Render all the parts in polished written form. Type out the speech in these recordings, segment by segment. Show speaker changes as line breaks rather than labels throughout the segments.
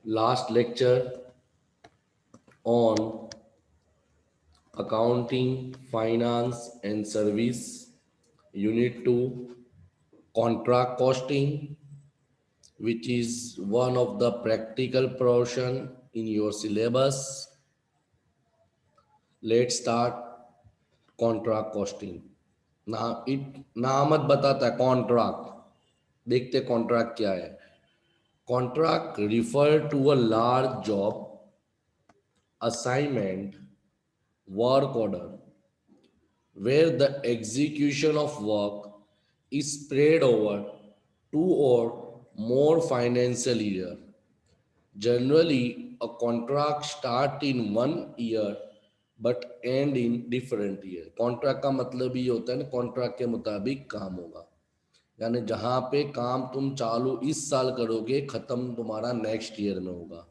last lecture on accounting, finance, and service. Unit 2, contract costing, which is one of the practical portion in your syllabus. Let's start contract costing. नाम बताता है contract. देखते contract क्या है. Contract refer to a large job, assignment, work order, where the execution of work is spread over 2 or more financial year. Generally, a contract start in 1 year but end in different year. Contract का मतलब ये होता है ना, contract के मुताबिक काम होगा. यानी जहां पे काम तुम चालू इस साल करोगे, खत्म तुम्हारा नेक्स्ट ईयर में होगा.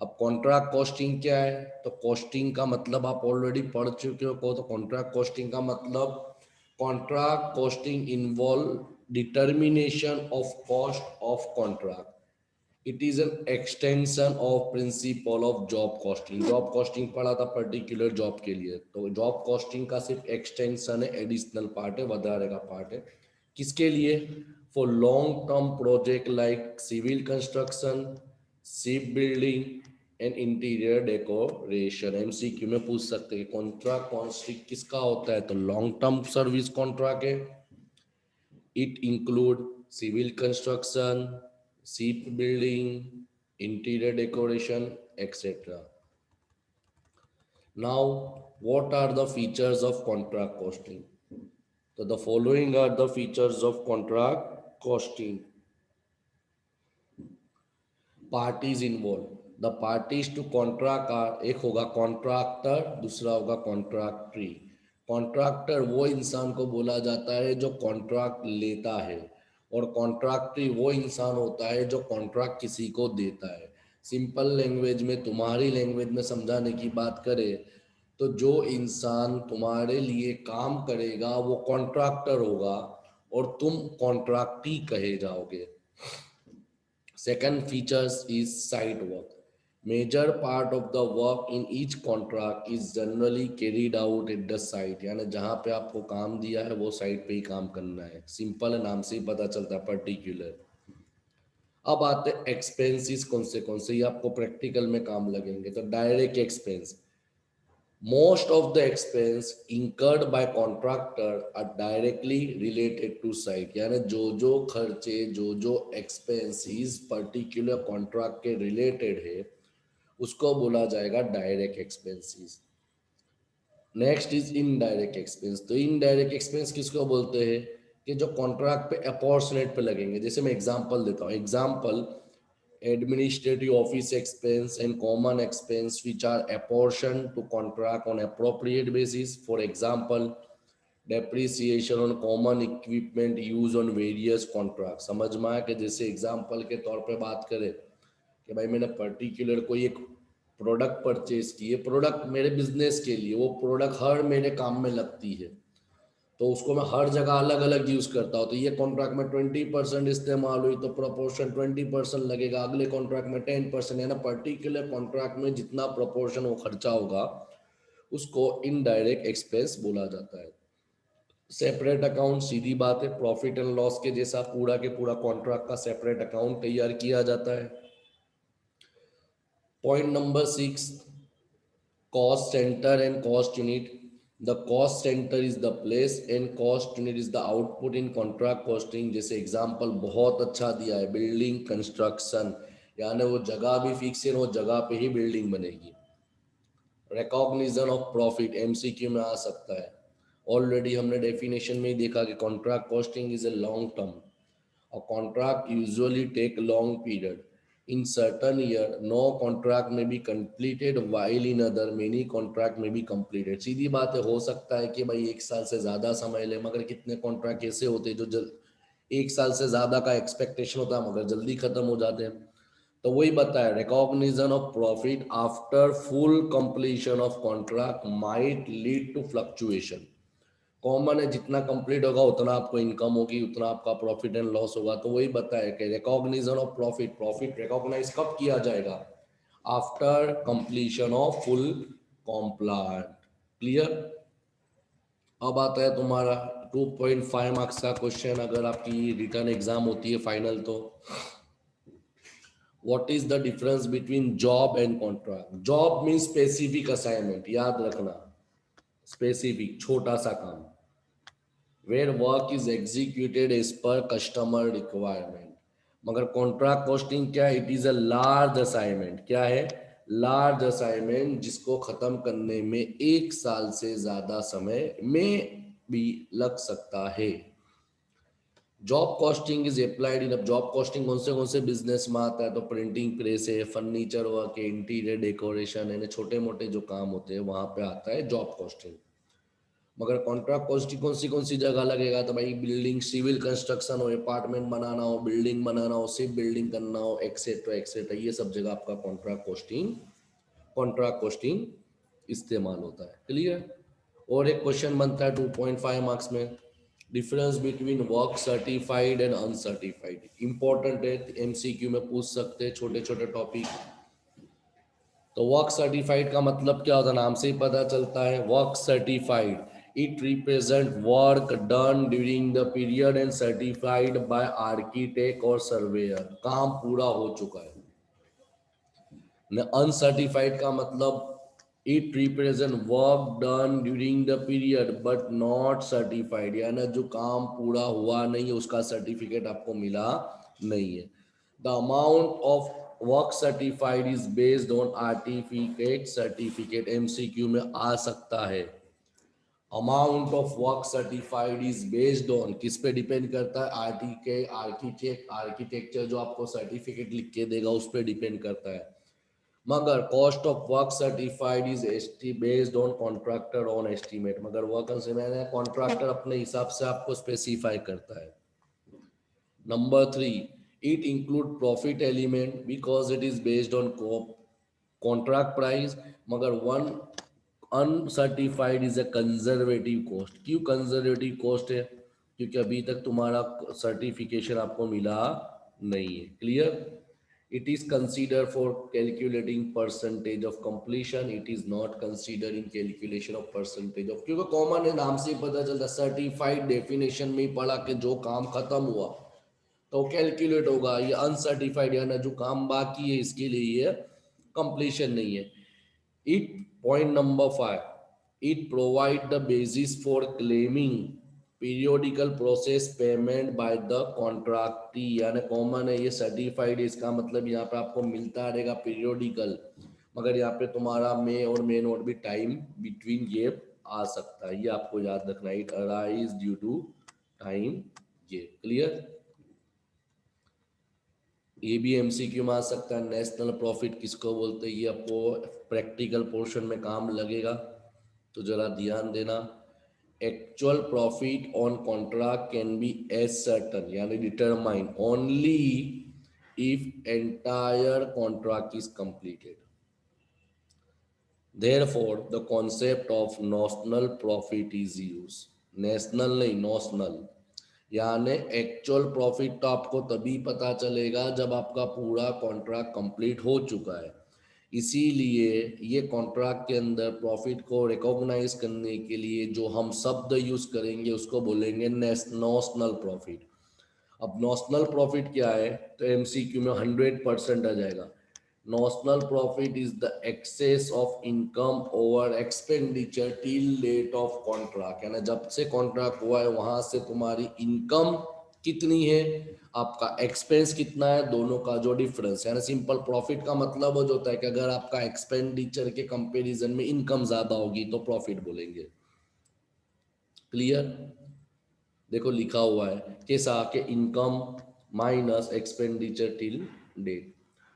अब कॉन्ट्रैक्ट कॉस्टिंग क्या है? तो कॉस्टिंग का मतलब आप ऑलरेडी पढ़ चुके हो. तो कॉन्ट्रैक्ट कॉस्टिंग का मतलब, contract costing involve determination of cost of contract. It is an extension of principle of job costing. Job costing पढ़ा था पर्टिकुलर जॉब के लिए, तो जॉब कॉस्टिंग का सिर्फ एक्सटेंशन है, एडिशनल पार्ट है, वधारे का पार्ट है. किसके लिए? For long term project like civil construction, ship building and interior decoration. MCQ में पूछ सकते हैं कॉन्ट्रैक्ट कॉस्टिंग किसका होता है, तो लॉन्ग टर्म सर्विस कॉन्ट्रैक्ट है. It include civil construction, shipbuilding, interior decoration, etc. Now, what are the features of contract costing? So the following are the features of contract costing. Parties involved. The parties to contract are, एक होगा contractor, दूसरा होगा contradictory. Contractor वो इंसान को बोला जाता है जो कॉन्ट्रैक्ट लेता है, और कॉन्ट्रैक्टरी वो इंसान होता है जो कॉन्ट्रैक्ट किसी को देता है. सिंपल लैंग्वेज में, तुम्हारी लैंग्वेज में समझाने की बात करें, तो जो इंसान तुम्हारे लिए काम करेगा वो कॉन्ट्रैक्टर होगा, और तुम कॉन्ट्रैक्टी कहे जाओगे. Second features is site work. Major part of the work in each contract is generally carried out at the site. यानी जहाँ पे आपको काम दिया है वो साइट पे ही काम करना है. सिंपल है, नाम से ही पता चलता है, पर्टिकुलर. अब आते हैं एक्सपेंसेस. कौन से ये आपको प्रैक्टिकल में काम लगेंगे. तो direct expense. Most of the expense incurred by contractor are directly related to site. यानी जो खर्चे, जो expenses particular contract के related है, उसको बोला जाएगा direct expenses. Next is indirect expense. तो इनडायरेक्ट एक्सपेंस किसको बोलते हैं? कि जो कॉन्ट्रैक्ट पे अपॉर्चुनेट पे लगेंगे. जैसे मैं एग्जांपल देता हूँ. Example, administrative office expense and common expense which are apportioned to contract on appropriate basis. For example, depreciation on common equipment used on various contracts. समझ में आया कि जैसे एग्जांपल के तौर पे बात करें कि भाई मैंने पर्टिकुलर कोई एक प्रोडक्ट परचेज की है, प्रोडक्ट मेरे बिजनेस के लिए, वो प्रोडक्ट हर मेरे काम में लगती है, तो उसको मैं हर जगह अलग अलग यूज करता हूँ. तो ये कॉन्ट्रैक्ट में 20% इस्तेमाल हुई तो प्रोपोर्शन 20% लगेगा, अगले कॉन्ट्रैक्ट में 10%. है ना, पर्टिकुलर कॉन्ट्रैक्ट में जितना प्रोपोर्शन वो खर्चा होगा उसको इनडायरेक्ट एक्सपेंस बोला जाता है. सेपरेट अकाउंट, सीधी बात है, प्रॉफिट एंड लॉस के जैसा पूरा के पूरा कॉन्ट्रैक्ट का सेपरेट अकाउंट तैयार किया जाता है. Point number 6, cost center and cost unit. The cost center is the place and cost unit is the output in contract costing. जैसे एग्जांपल बहुत अच्छा दिया है, बिल्डिंग कंस्ट्रक्शन, यानी वो जगह भी फिक्स है, वो जगह पे ही बिल्डिंग बनेगी. रिकॉग्निशन ऑफ प्रॉफिट एमसीक्यू में आ सकता है. ऑलरेडी हमने डेफिनेशन में ही देखा कि contract costing is a long term. A contract usually take long period. In certain year, no contract may be completed, while in other many contract may be completed. सीधी बात है, हो सकता है कि भाई 1 साल से ज्यादा समय ले, मगर कितने कॉन्ट्रैक्ट ऐसे होते हैं जो 1 साल से ज्यादा का एक्सपेक्टेशन होता है मगर जल्दी खत्म हो जाते हैं. तो वही बताया, recognition of profit after full completion of contract might lead to fluctuation. Common है, जितना कंप्लीट होगा उतना आपको इनकम होगी, उतना आपका प्रॉफिट एंड लॉस होगा। तो वही बताया कि recognition of profit, profit recognise कब किया जाएगा? After completion of full complaint. Clear? अब आता है तुम्हारा 2.5 मार्क्स का क्वेश्चन, अगर आपकी रिटर्न एग्जाम होती है फाइनल तो। What is the difference between job and contract? Job mean specific assignment, याद रखना, स्पेसिफिक छोटा सा काम, where work is executed as per customer requirement. मगर कॉन्ट्रैक्ट कॉस्टिंग क्या है? It is a large assignment. क्या है? लार्ज असाइनमेंट, जिसको खत्म करने में 1 साल से ज्यादा समय में भी लग सकता है। Job costing is applied in, अब जॉब कॉस्टिंग कौन से बिजनेस में आता है? तो प्रिंटिंग प्रेस है, फर्नीचर वर्क है, इंटीरियर डेकोरेशन है, छोटे मोटे जो काम होते हैं वहां पे आता है जॉब कॉस्टिंग। मगर कॉन्ट्रैक्ट कॉस्टिंग कौन सी जगह लगेगा? तो भाई बिल्डिंग, सिविल कंस्ट्रक्शन हो, अपार्टमेंट बनाना हो, बिल्डिंग बनाना हो, सिर्फ बिल्डिंग करना हो, एक्सेट्रा एक्सेट्रा, ये सब जगह आपका कॉन्ट्रैक्ट कॉस्टिंग इस्तेमाल होता है। क्लियर? और एक क्वेश्चन बनता है 2.5 मार्क्स में, difference between work certified and uncertified. Important है, एमसीक्यू में पूछ सकते हैं छोटे छोटे टॉपिक। तो वर्क सर्टिफाइड का मतलब क्या होता है? नाम से ही पता चलता है। Work certified, it represent work done during the period and certified by architect और सर्वेयर, काम पूरा हो चुका है। अनसर्टिफाइड का मतलब it represent work done during the period but not certified, यानी जो काम पूरा हुआ नहीं है, उसका सर्टिफिकेट आपको मिला नहीं है। The amount of work certified is based on architect certificate, MCQ में आ सकता है। Amount of work certified is based on, किस पे डिपेंड करता है? आर्किटेक्चर जो आपको सर्टिफिकेट लिख के देगा उस पर डिपेंड करता है। मगर cost of work certified is based on contractor on estimate, मगर वर्क कॉन्ट्रैक्टर अपने हिसाब से आपको स्पेसिफाई करता है। Number 3, it include profit element because it is based on contract price, मगर one uncertified is a conservative cost. क्यों conservative cost है? क्योंकि अभी तक तुम्हारा सर्टिफिकेशन आपको मिला नहीं है। Clear? It is consider for calculating percentage of completion, it is not consider in calculation of percentage of, क्योंकि कॉमन है, नाम से ही पता चलता, सर्टिफाइड डेफिनेशन में ही पढ़ा कि जो काम खत्म हुआ तो कैलकुलेट होगा। ये अनसर्टिफाइड यानी जो काम बाकी है इसके लिए ये कंप्लीशन नहीं है। It point number 5, it provide the basis for claiming periodical process payment by the contractee, यानी कॉमन है, ये सर्टिफाइड है, इसका मतलब यहाँ पे आपको मिलता रहेगा पीरियोडिकल, मगर यहाँ पे तुम्हारा मे और मे नोट भी टाइम बिटवीन गैप आ सकता है, ये आपको याद रखना। It arise due to time gap. Clear? ये भी एमसीक्यू में आ सकता है। नेशनल प्रॉफिट किसको बोलते हैं? ये आपको प्रैक्टिकल पोर्शन में काम लगेगा, तो जरा ध्यान देना। Actual profit on contract can be ascertain, यानी determine only if entire contract is completed. Therefore, the concept of notional profit is used. National नहीं, नॉशनल, यानी एक्चुअल प्रॉफिट तो आपको तभी पता चलेगा जब आपका पूरा कॉन्ट्रैक्ट कंप्लीट हो चुका है। इसीलिए ये कॉन्ट्रैक्ट के अंदर प्रॉफिट को रिकॉग्नाइज करने के लिए जो हम शब्द यूज करेंगे उसको बोलेंगे नॉशनल प्रॉफिट। अब नॉशनल प्रॉफिट क्या है? तो एमसीक्यू में 100% आ जाएगा। Notional profit is the excess of income over expenditure till date of contract, यानी जब से कॉन्ट्रैक्ट हुआ है वहां से तुम्हारी इनकम कितनी है, आपका एक्सपेंस कितना है, दोनों का जो डिफरेंस, यानी सिंपल प्रॉफिट का मतलब जो होता है कि अगर आपका एक्सपेंडिचर के कंपैरिजन में इनकम ज्यादा होगी तो प्रॉफिट बोलेंगे। क्लियर? देखो लिखा हुआ है कैसा कि income minus expenditure till date.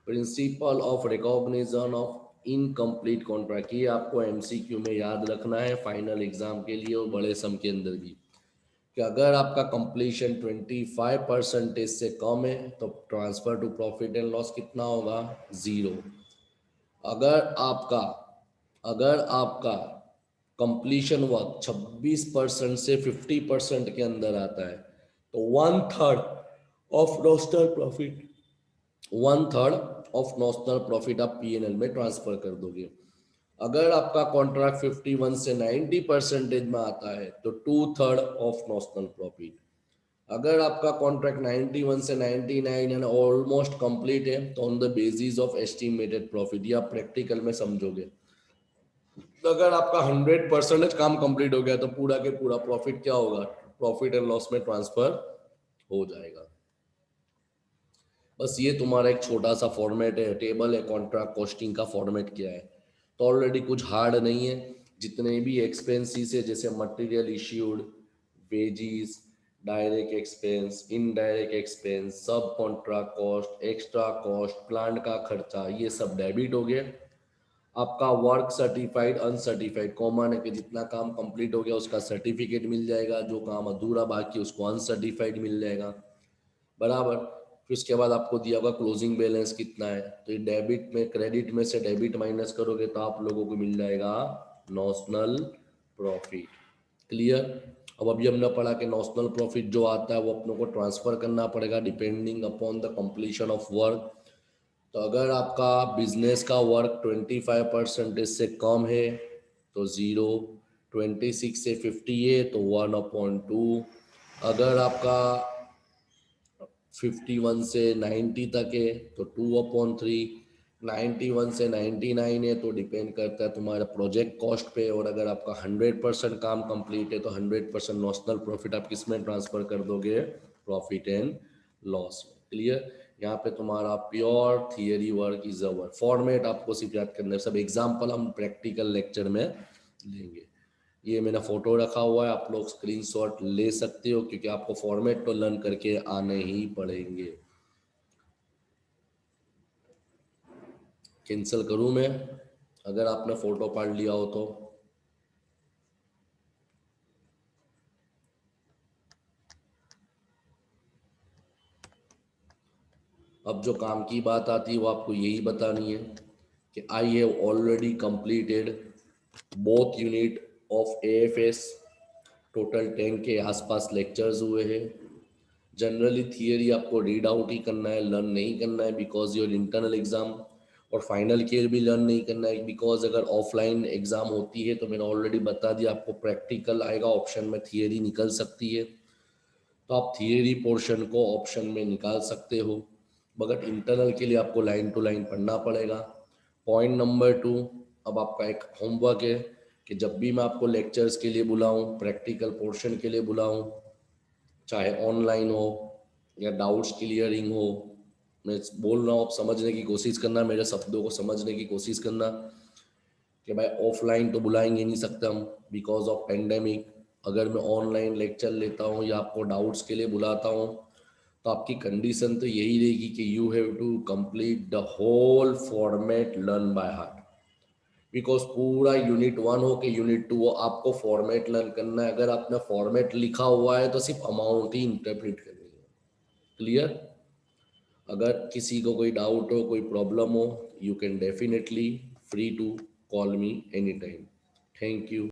Principle of recognition of incomplete contract, ये आपको एमसीक्यू में याद रखना है फाइनल एग्जाम के लिए और बड़े सम के अंदर भी, कि अगर आपका कंप्लीशन 25% से कम है तो transfer to profit and loss कितना होगा? 0। अगर आपका अगर आपका कंप्लीशन वर्क 26% से 50% के अंदर आता है, तो 1/3 of notional profit, 1/3 of notional profit आप पीएनएल में ट्रांसफर कर दोगे। अगर आपका कॉन्ट्रैक्ट 51 से 90% में आता है तो 2/3 ऑफ नॉशनल प्रॉफिट। अगर आपका कॉन्ट्रैक्ट 91 से 99 एंड ऑलमोस्ट कंप्लीट है तो on the basis of estimated profit, या प्रैक्टिकल में समझोगे, तो अगर आपका 100% काम कंप्लीट हो गया तो पूरा के पूरा प्रॉफिट क्या होगा, प्रॉफिट एंड लॉस में ट्रांसफर हो जाएगा। बस ये तुम्हारा एक छोटा सा फॉर्मेट है, टेबल है कॉन्ट्रैक्ट कॉस्टिंग का फॉर्मेट क्या है, तो ऑलरेडी कुछ हार्ड नहीं है। जितने भी एक्सपेंसेस है जैसे material issued, wages, direct expense, indirect expense, sub contract cost, extra cost, plant का खर्चा, ये सब डेबिट हो गया। आपका वर्क सर्टिफाइड अनसर्टिफाइड कॉमन है कि जितना काम कंप्लीट हो गया उसका सर्टिफिकेट मिल जाएगा, जो काम अधूरा बाकी उसको अनसर्टिफाइड मिल जाएगा, बराबर। फिर उसके बाद आपको दिया होगा क्लोजिंग बैलेंस कितना है, तो ये डेबिट में, क्रेडिट में से डेबिट माइनस करोगे तो आप लोगों को मिल जाएगा नॉशनल प्रॉफिट। क्लियर। अब अभी हमने पढ़ा कि नॉशनल प्रॉफिट जो आता है वो अपनों को ट्रांसफर करना पड़ेगा depending upon the completion of work. तो अगर आपका बिजनेस का वर्क 25% से कम है तो 0, 26 से 50 है तो 1/2, अगर आपका 51 से 90 तक है तो 2/3, 91 से 99 है तो डिपेंड करता है तुम्हारा प्रोजेक्ट कॉस्ट पे, और अगर आपका 100% काम कंप्लीट है तो 100% नॉशनल प्रॉफिट आप किस में ट्रांसफर कर दोगे, प्रॉफिट एंड लॉस में। क्लियर। यहाँ पे तुम्हारा pure theory work is a work, format आपको सिर्फ याद करना है, सब एग्जाम्पल हम प्रैक्टिकल लेक्चर में लेंगे। ये मेरा फोटो रखा हुआ है, आप लोग स्क्रीनशॉट ले सकते हो क्योंकि आपको फॉर्मेट तो लर्न करके आने ही पड़ेंगे। कैंसिल करूं मैं अगर आपने फोटो पढ़ लिया हो तो? अब जो काम की बात आती है वो आपको यही बतानी है कि I have already completed both unit of AFS, total 10 के आसपास लेक्चर्स हुए हैं। जनरली थियरी आपको रीड आउट ही करना है, लर्न नहीं करना है, बिकॉज योर इंटरनल एग्जाम और फाइनल के लिए भी लर्न नहीं करना है, बिकॉज अगर ऑफलाइन एग्जाम होती है तो मैंने ऑलरेडी बता दिया आपको प्रैक्टिकल आएगा, ऑप्शन में थियरी निकल सकती है, तो आप थियरी पोर्शन को ऑप्शन में निकाल सकते हो, मगर इंटरनल के लिए आपको लाइन टू लाइन पढ़ना पड़ेगा। पॉइंट नंबर 2, अब आपका एक होमवर्क है कि जब भी मैं आपको लेक्चर्स के लिए बुलाऊं, प्रैक्टिकल पोर्शन के लिए बुलाऊं, चाहे ऑनलाइन हो या डाउट्स क्लियरिंग हो, मैं बोल रहा हूँ आप समझने की कोशिश करना, मेरे शब्दों को समझने की कोशिश करना कि भाई ऑफलाइन तो बुलाएंगे नहीं सकते हम बिकॉज ऑफ पेंडेमिक। अगर मैं ऑनलाइन लेक्चर लेता हूँ या आपको डाउट्स के लिए बुलाता हूँ तो आपकी कंडीशन तो यही रहेगी कि you have to complete the whole format learn by heart, because पूरा यूनिट 1 हो के यूनिट 2 हो, आपको फॉर्मेट लर्न करना है। अगर आपने फॉर्मेट लिखा हुआ है तो सिर्फ अमाउंट ही इंटरप्रेट करनी है। क्लियर। अगर किसी को कोई डाउट हो, कोई प्रॉब्लम हो, you can definitely free to call me any time. Thank you.